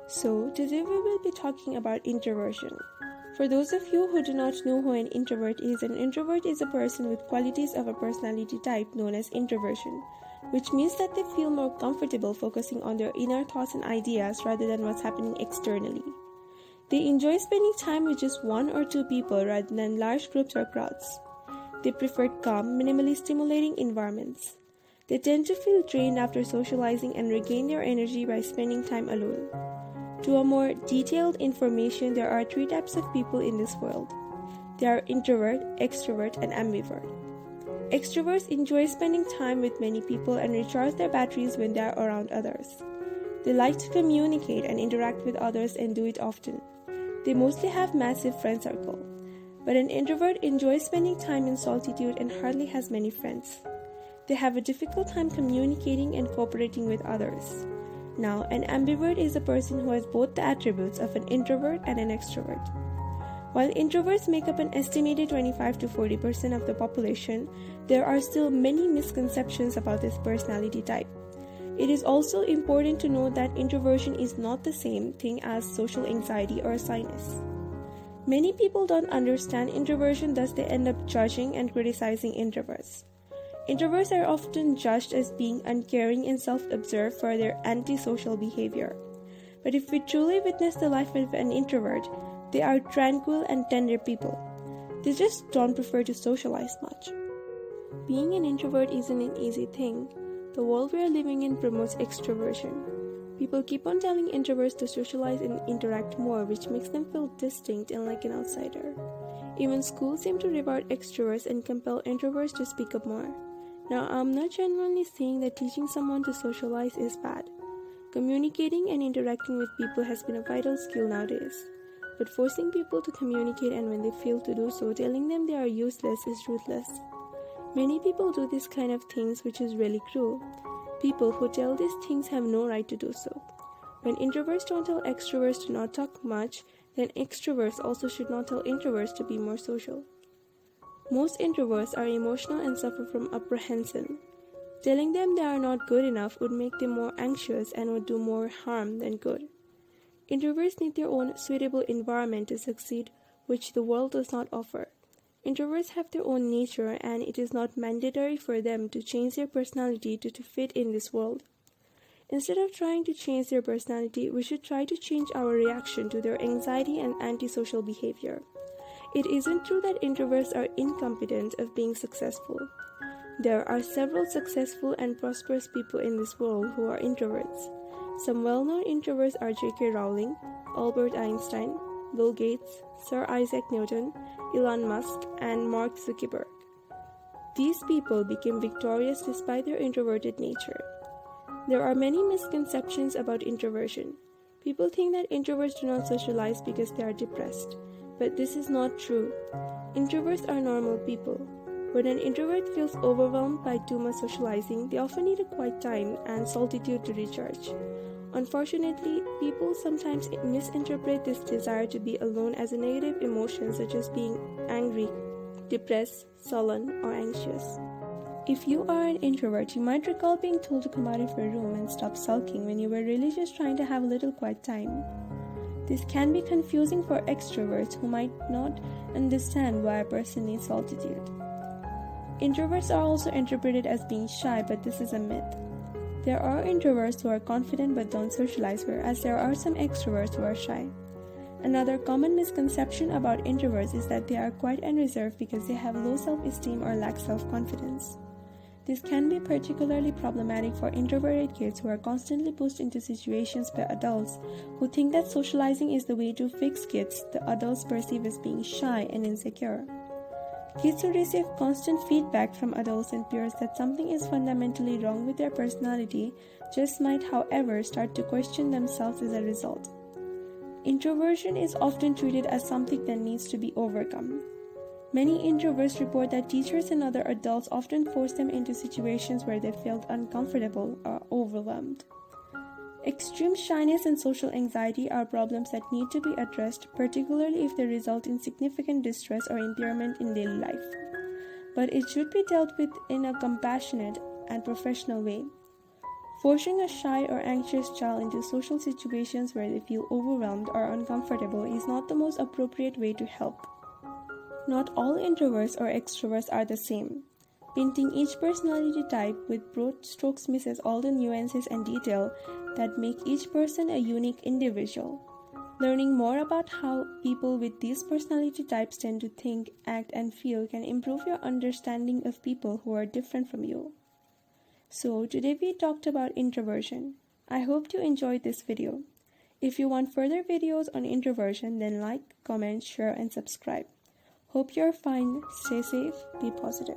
So, today we will be talking about introversion. For those of you who do not know who an introvert is a person with qualities of a personality type known as introversion, which means that they feel more comfortable focusing on their inner thoughts and ideas rather than what's happening externally. They enjoy spending time with just one or two people rather than large groups or crowds. They prefer calm, minimally stimulating environments. They tend to feel drained after socializing and regain their energy by spending time alone. To a more detailed information, there are three types of people in this world. They are introvert, extrovert, and ambivert. Extroverts enjoy spending time with many people and recharge their batteries when they are around others. They like to communicate and interact with others and do it often. They mostly have massive friend circle. But an introvert enjoys spending time in solitude and hardly has many friends. They have a difficult time communicating and cooperating with others. Now, an ambivert is a person who has both the attributes of an introvert and an extrovert. While introverts make up an estimated 25 to 40% of the population, there are still many misconceptions about this personality type. It is also important to note that introversion is not the same thing as social anxiety or shyness. Many people don't understand introversion, thus they end up judging and criticizing introverts. Introverts are often judged as being uncaring and self-absorbed for their antisocial behavior. But if we truly witness the life of an introvert, they are tranquil and tender people. They just don't prefer to socialize much. Being an introvert isn't an easy thing. The world we are living in promotes extroversion. People keep on telling introverts to socialize and interact more, which makes them feel distinct and like an outsider. Even schools seem to reward extroverts and compel introverts to speak up more. Now, I'm not genuinely saying that teaching someone to socialize is bad. Communicating and interacting with people has been a vital skill nowadays. But forcing people to communicate and when they fail to do so, telling them they are useless is ruthless. Many people do this kind of things, which is really cruel. People who tell these things have no right to do so. When introverts don't tell extroverts to not talk much, then extroverts also should not tell introverts to be more social. Most introverts are emotional and suffer from apprehension. Telling them they are not good enough would make them more anxious and would do more harm than good. Introverts need their own suitable environment to succeed, which the world does not offer. Introverts have their own nature, and it is not mandatory for them to change their personality to fit in this world. Instead of trying to change their personality, we should try to change our reaction to their anxiety and antisocial behavior. It isn't true that introverts are incompetent of being successful. There are several successful and prosperous people in this world who are introverts. Some well-known introverts are J.K. Rowling, Albert Einstein, Bill Gates, Sir Isaac Newton, Elon Musk, and Mark Zuckerberg. These people became victorious despite their introverted nature. There are many misconceptions about introversion. People think that introverts do not socialize because they are depressed, but this is not true. Introverts are normal people. When an introvert feels overwhelmed by too much socializing, they often need a quiet time and solitude to recharge. Unfortunately, people sometimes misinterpret this desire to be alone as a negative emotion such as being angry, depressed, sullen, or anxious. If you are an introvert, you might recall being told to come out of your room and stop sulking when you were really just trying to have a little quiet time. This can be confusing for extroverts who might not understand why a person needs solitude. Introverts are also interpreted as being shy, but this is a myth. There are introverts who are confident but don't socialize, whereas there are some extroverts who are shy. Another common misconception about introverts is that they are quiet and reserved because they have low self-esteem or lack self-confidence. This can be particularly problematic for introverted kids who are constantly pushed into situations by adults who think that socializing is the way to fix kids the adults perceive as being shy and insecure. Kids who receive constant feedback from adults and peers that something is fundamentally wrong with their personality just might, however, start to question themselves as a result. Introversion is often treated as something that needs to be overcome. Many introverts report that teachers and other adults often force them into situations where they felt uncomfortable or overwhelmed. Extreme shyness and social anxiety are problems that need to be addressed, particularly if they result in significant distress or impairment in daily life. But it should be dealt with in a compassionate and professional way. Forcing a shy or anxious child into social situations where they feel overwhelmed or uncomfortable is not the most appropriate way to help. Not all introverts or extroverts are the same. Painting each personality type with broad strokes misses all the nuances and detail that make each person a unique individual. Learning more about how people with these personality types tend to think, act, and feel can improve your understanding of people who are different from you. So, today we talked about introversion. I hope you enjoyed this video. If you want further videos on introversion, then like, comment, share, and subscribe. Hope you're fine, stay safe, be positive.